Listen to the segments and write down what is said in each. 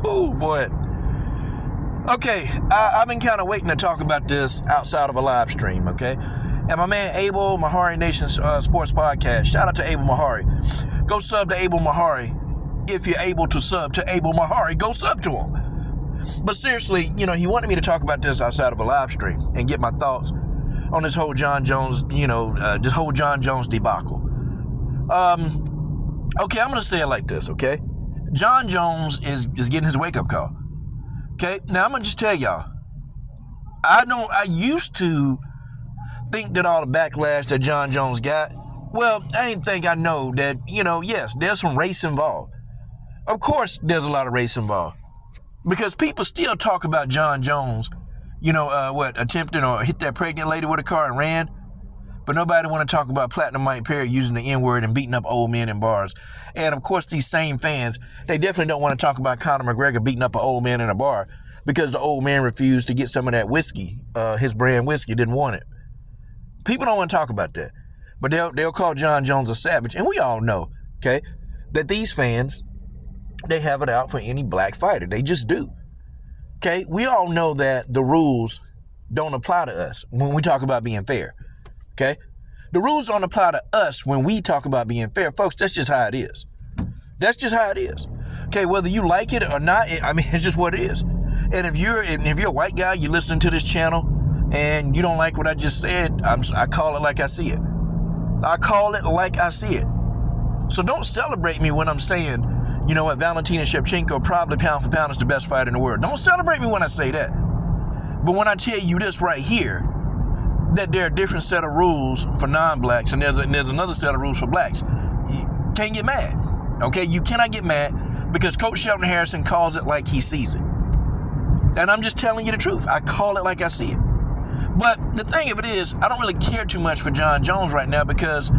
Oh, boy. Okay, I've been kind of waiting to talk about this outside of a live stream, okay? And my man Abel Mahari Nation Sports Podcast, shout out to Abel Mahari. Go sub to Abel Mahari. If you're able to sub to Abel Mahari, go sub to him. But seriously, he wanted me to talk about this outside of a live stream and get my thoughts on this whole Jon Jones, this whole Jon Jones debacle. Okay, I'm going to say it like this, okay? Jon Jones is getting his wake-up call. Okay, now I'm going to just tell y'all, I used to think that all the backlash that Jon Jones got, well, I didn't think I know that, yes, there's some race involved. Of course, there's a lot of race involved. Because people still talk about Jon Jones, attempting or hit that pregnant lady with a car and ran. But nobody want to talk about Platinum Mike Perry using the N-word and beating up old men in bars. And, of course, these same fans, they definitely don't want to talk about Conor McGregor beating up an old man in a bar because the old man refused to get some of that whiskey, his brand whiskey, didn't want it. People don't want to talk about that. But they'll call Jon Jones a savage. And we all know, okay, that these fans, they have it out for any black fighter. They just do. Okay, we all know that the rules don't apply to us when we talk about being fair. Okay? The rules don't apply to us when we talk about being fair. Folks, that's just how it is. That's just how it is. Okay, whether you like it or not, it's just what it is. And if you're a white guy, you're listening to this channel, and you don't like what I just said, I call it like I see it. I call it like I see it. So don't celebrate me when I'm saying, Valentina Shevchenko probably pound for pound is the best fighter in the world. Don't celebrate me when I say that. But when I tell you this right here, that there are a different set of rules for non-blacks and there's another set of rules for blacks, you can't get mad. Okay, you cannot get mad because Coach Shelton Harrison calls it like he sees it. And I'm just telling you the truth. I call it like I see it. But the thing of it is, I don't really care too much for Jon Jones right now because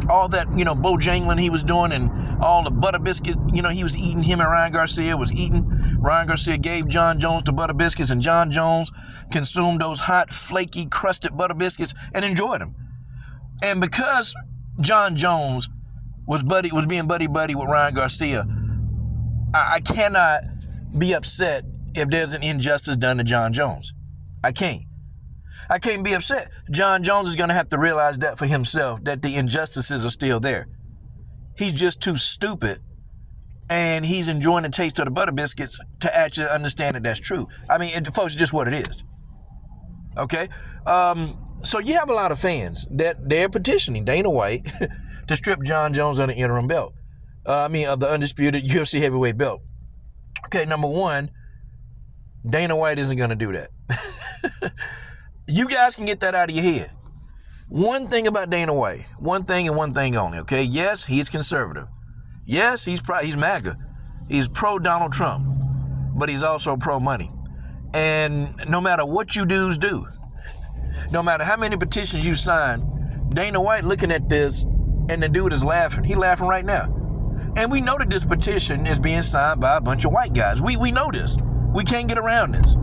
all that, Bojangling he was doing and all the butter biscuits, he was eating, him and Ryan Garcia was eating. Ryan Garcia gave Jon Jones the butter biscuits and Jon Jones consumed those hot, flaky, crusted butter biscuits and enjoyed them. And because Jon Jones was being buddy-buddy with Ryan Garcia, I cannot be upset if there's an injustice done to Jon Jones. I can't be upset. Jon Jones is going to have to realize that for himself, that the injustices are still there. He's just too stupid, and he's enjoying the taste of the butter biscuits to actually understand that that's true. Folks, it's just what it is. Okay? So you have a lot of fans that they're petitioning Dana White to strip Jon Jones of the interim belt. Of the undisputed UFC heavyweight belt. Okay, number one, Dana White isn't going to do that. You guys can get that out of your head. One thing about Dana White, one thing and one thing only, okay? Yes, he's conservative. Yes, he's MAGA. He's pro-Donald Trump, but he's also pro-money. And no matter what you dudes do, no matter how many petitions you sign, Dana White looking at this, and the dude is laughing. He's laughing right now. And we know that this petition is being signed by a bunch of white guys. We know this. We can't get around this.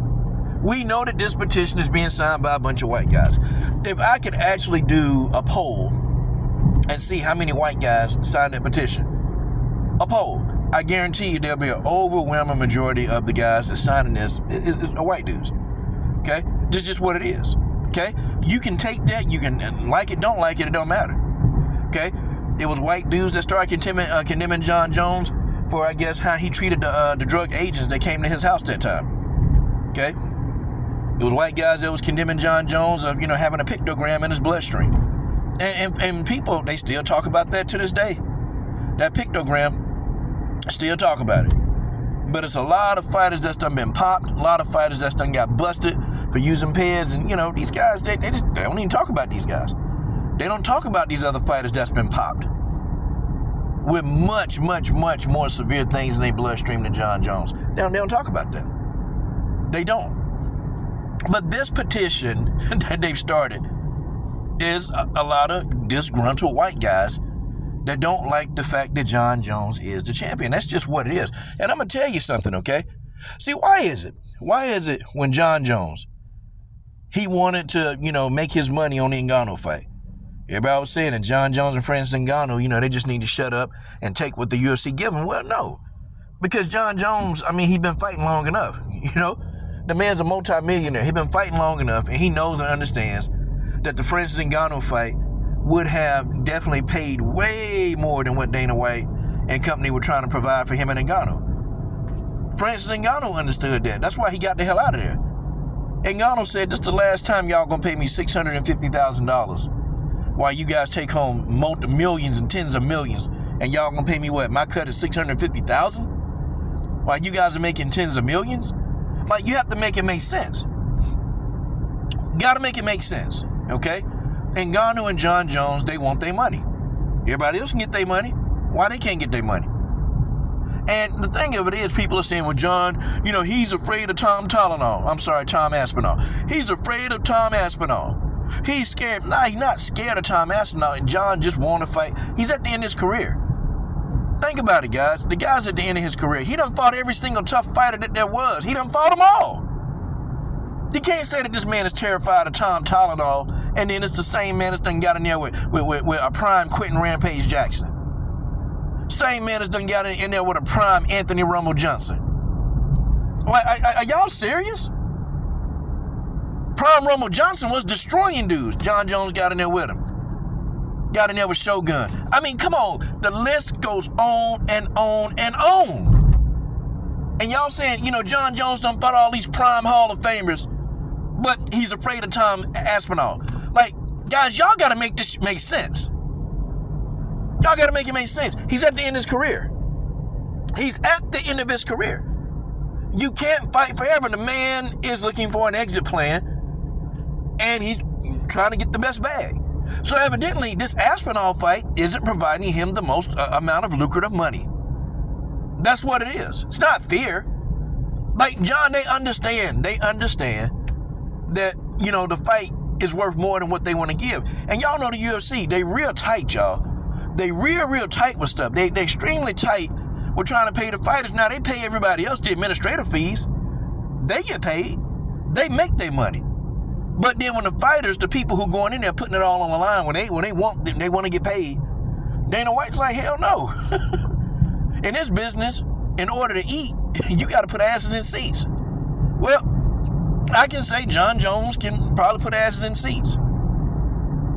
We know that this petition is being signed by a bunch of white guys. If I could actually do a poll and see how many white guys signed that petition, a poll, I guarantee you there'll be an overwhelming majority of the guys that signing this are white dudes. Okay? This is just what it is. Okay? You can take that, you can like it, don't like it, it don't matter. Okay? It was white dudes that started condemning Jon Jones for, I guess, how he treated the drug agents that came to his house that time. Okay? It was white guys that was condemning Jon Jones of, having a pictogram in his bloodstream. And people, they still talk about that to this day. That pictogram, still talk about it. But it's a lot of fighters that's done been popped, a lot of fighters that's done got busted for using peds. And, these guys, they don't even talk about these guys. They don't talk about these other fighters that's been popped with much, much, much more severe things in their bloodstream than Jon Jones. They don't talk about that. They don't. But this petition that they've started is a lot of disgruntled white guys that don't like the fact that Jon Jones is the champion. That's just what it is. And I'm going to tell you something, okay? See, why is it? Why is it when Jon Jones, he wanted to, make his money on the Ngannou fight? Everybody was saying that Jon Jones and Francis Ngannou, they just need to shut up and take what the UFC give them. Well, no. Because Jon Jones, he's been fighting long enough. The man's a multimillionaire. He's been fighting long enough, and he knows and understands that the Francis Ngannou fight would have definitely paid way more than what Dana White and company were trying to provide for him and Ngannou. Francis Ngannou understood that. That's why he got the hell out of there. Ngannou said, "This is the last time y'all gonna pay me $650,000 while you guys take home millions and tens of millions, and y'all gonna pay me what? My cut is $650,000 while you guys are making tens of millions." Like, you have to make it make sense. Got to make it make sense, okay? Ngannou and Jon Jones, they want their money. Everybody else can get their money. Why they can't get their money? And the thing of it is, people are saying, well, John, he's afraid of Tom Aspinall. He's afraid of Tom Aspinall. He's scared. Nah, he's not scared of Tom Aspinall, and John just want to fight. He's at the end of his career. Think about it, guys. The guy's at the end of his career. He done fought every single tough fighter that there was. He done fought them all. You can't say that this man is terrified of Tom Tylenol, and then it's the same man that's done got in there with a prime Quentin Rampage Jackson. Same man that's done got in there with a prime Anthony Rumble Johnson. Like, are y'all serious? Prime Rumble Johnson was destroying dudes. Jon Jones got in there with him. Got in there with Shogun. Come on. The list goes on and on and on. And y'all saying, Jon Jones done fought all these prime Hall of Famers, but he's afraid of Tom Aspinall. Like, guys, y'all got to make this make sense. Y'all got to make it make sense. He's at the end of his career. He's at the end of his career. You can't fight forever. The man is looking for an exit plan, and he's trying to get the best bag. So evidently, this Aspinall fight isn't providing him the most amount of lucrative money. That's what it is. It's not fear. Like, John, they understand that, the fight is worth more than what they want to give. And y'all know the UFC, they real tight, y'all. They real tight with stuff. They extremely tight with trying to pay the fighters. Now, they pay everybody else the administrative fees. They get paid. They make their money. But then when the fighters, the people who going in there putting it all on the line, when they want to get paid, Dana White's like, hell no. In this business, in order to eat, you got to put asses in seats. Well, I can say Jon Jones can probably put asses in seats.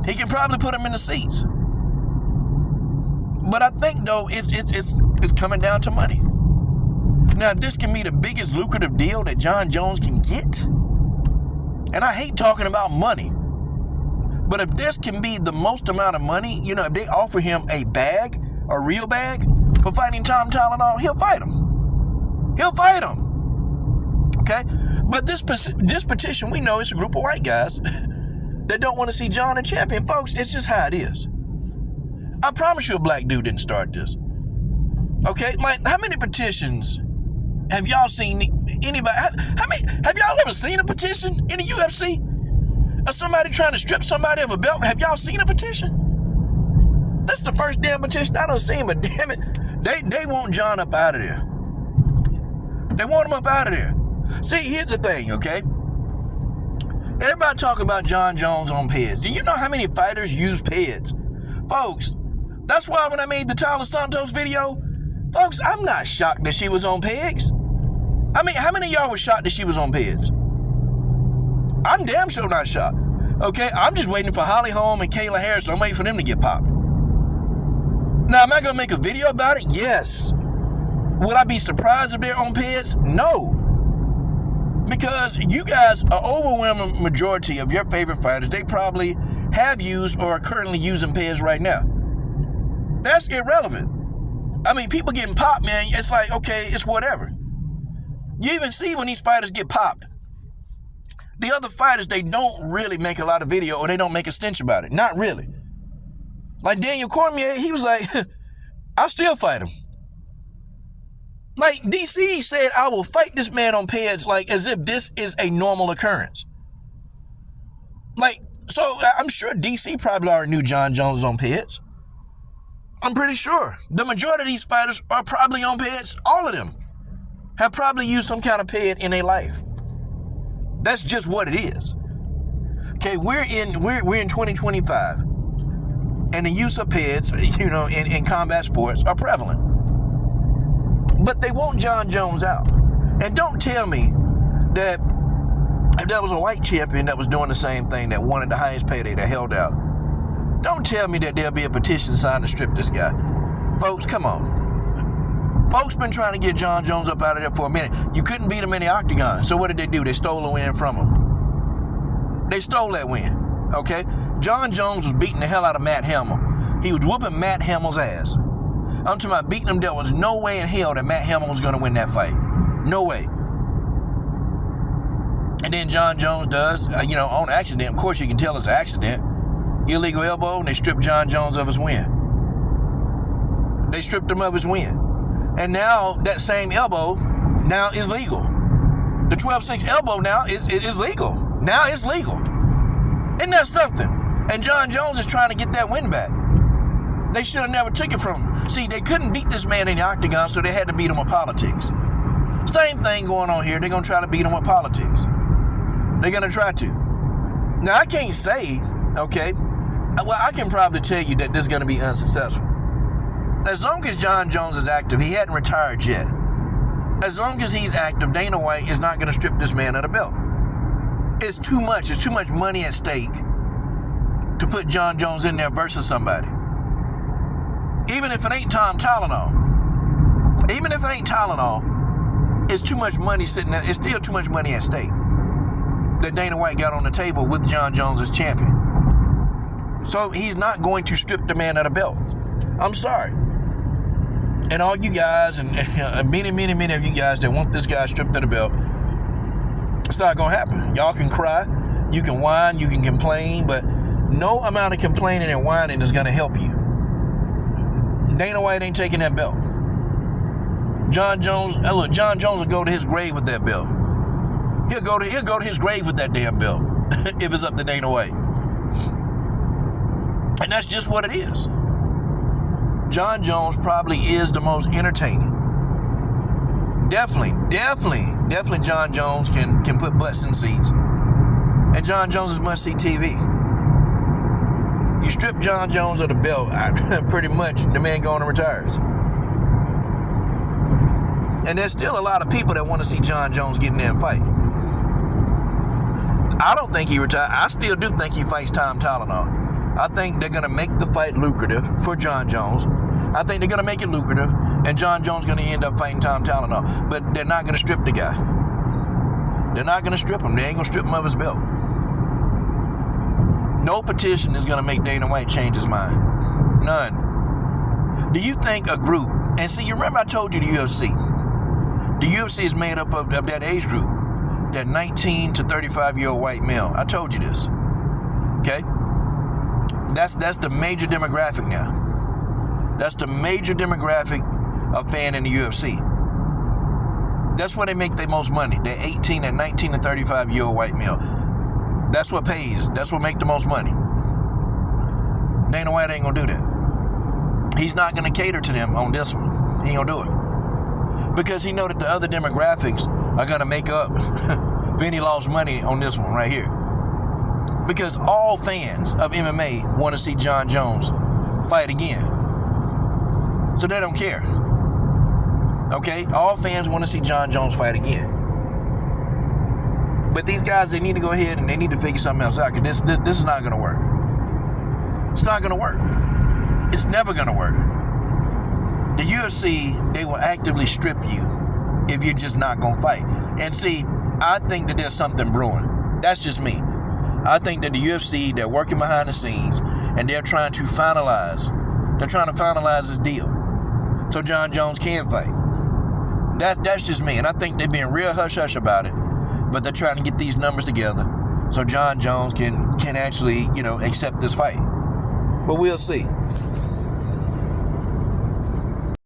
He can probably put them in the seats. But I think, though, it's coming down to money. Now, this can be the biggest lucrative deal that Jon Jones can get. And I hate talking about money. But if this can be the most amount of money, if they offer him a bag, a real bag, for fighting Tom Tylenol, he'll fight him. He'll fight him. Okay? But this petition, we know it's a group of white guys that don't want to see John a champion. Folks, it's just how it is. I promise you a black dude didn't start this. Okay? Like, how many petitions have y'all seen? Anybody? Have y'all ever seen a petition in the UFC? Of somebody trying to strip somebody of a belt? Have y'all seen a petition? That's the first damn petition I done seen, but damn it, they want John up out of there. They want him up out of there. See, here's the thing, okay? Everybody talk about Jon Jones on PEDs. Do you know how many fighters use PEDs? Folks, that's why when I made the Tyler Santos video, folks, I'm not shocked that she was on PEDs. How many of y'all were shocked that she was on PEDs? I'm damn sure not shocked. Okay, I'm just waiting for Holly Holm and Kayla Harrison. I'm waiting for them to get popped. Now, am I going to make a video about it? Yes. Would I be surprised if they're on PEDs? No. Because you guys, an overwhelming majority of your favorite fighters, they probably have used or are currently using PEDs right now. That's irrelevant. People getting popped, man, it's like, okay, it's whatever. You even see when these fighters get popped. The other fighters, they don't really make a lot of video or they don't make a stench about it. Not really. Like Daniel Cormier, he was like, I'll still fight him. Like DC said, I will fight this man on PEDs like as if this is a normal occurrence. Like, so I'm sure DC probably already knew Jon Jones was on PEDs. I'm pretty sure. The majority of these fighters are probably on PEDs. All of them have probably used some kind of PED in their life. That's just what it is. Okay, we're in 2025, and the use of PEDs, in combat sports are prevalent. But they want Jon Jones out. And don't tell me that if there was a white champion that was doing the same thing, that wanted the highest payday, that held out, don't tell me that there'll be a petition signed to strip this guy. Folks, come on. Folks been trying to get Jon Jones up out of there for a minute. You couldn't beat him in the octagon. So what did they do? They stole a win from him. They stole that win, okay? Jon Jones was beating the hell out of Matt Hamill. He was whooping Matt Hamill's ass. I'm talking about beating him. There was no way in hell that Matt Hamill was going to win that fight. No way. And then Jon Jones does, on accident. Of course, you can tell it's an accident. Illegal elbow, and they stripped Jon Jones of his win. They stripped him of his win. And now that same elbow now is legal. The 12-6 elbow now is legal. Now it's legal. Isn't that something? And Jon Jones is trying to get that win back. They should have never took it from him. See, they couldn't beat this man in the octagon, so they had to beat him with politics. Same thing going on here. They're going to try to beat him with politics. They're going to try to. Now, I can't say, okay, well, I can probably tell you that this is going to be unsuccessful. As long as Jon Jones is active, he hadn't retired yet. As long as he's active, Dana White is not going to strip this man of the belt. It's too much. It's too much money at stake to put Jon Jones in there versus somebody. Even if it ain't Tylenol, it's too much money sitting there. It's still too much money at stake that Dana White got on the table with Jon Jones as champion. So he's not going to strip the man of the belt. I'm sorry. And all you guys, and many of you guys that want this guy stripped of the belt, it's not going to happen. Y'all can cry, you can whine, you can complain, but no amount of complaining and whining is going to help you. Dana White ain't taking that belt. Jon Jones will go to his grave with that belt. He'll go to his grave with that damn belt if it's up to Dana White. And that's just what it is. Jon Jones probably is the most entertaining. Definitely Jon Jones can put butts in seats. And Jon Jones is must-see TV. You strip Jon Jones of the belt, pretty much the man going and retires. And there's still a lot of people that want to see Jon Jones get in there and fight. I don't think he retired. I still do think he fights Tom Tylenol. I think they're going to make the fight lucrative for Jon Jones. I think they're going to make it lucrative, and Jon Jones is going to end up fighting Tom Tylenol. But they're not going to strip the guy. They're not going to strip him. They ain't going to strip him of his belt. No petition is going to make Dana White change his mind. None. Do you think a group, and see, you remember I told you the UFC. The UFC is made up of that age group, that 19 to 35-year-old white male. I told you this. Okay? That's the major demographic now. That's the major demographic of fan in the UFC. That's where they make their most money. They're 18 and 19 to 35-year-old white male. That's what pays. That's what make the most money. Dana White ain't gonna do that. He's not gonna cater to them on this one. He ain't gonna do it. Because he know that the other demographics are gonna make up if any lost money on this one right here. Because all fans of MMA want to see Jon Jones fight again. So they don't care. Okay? All fans want to see Jon Jones fight again. But these guys, they need to go ahead and they need to figure something else out, because this is not going to work. It's not going to work. It's never going to work. The UFC, they will actively strip you if you're just not going to fight. And see, I think that there's something brewing. That's just me. I think that the UFC, they're working behind the scenes and they're trying to finalize this deal so Jon Jones can fight. That's just me. And I think they're being real hush-hush about it, but they're trying to get these numbers together so Jon Jones can actually, accept this fight. But we'll see.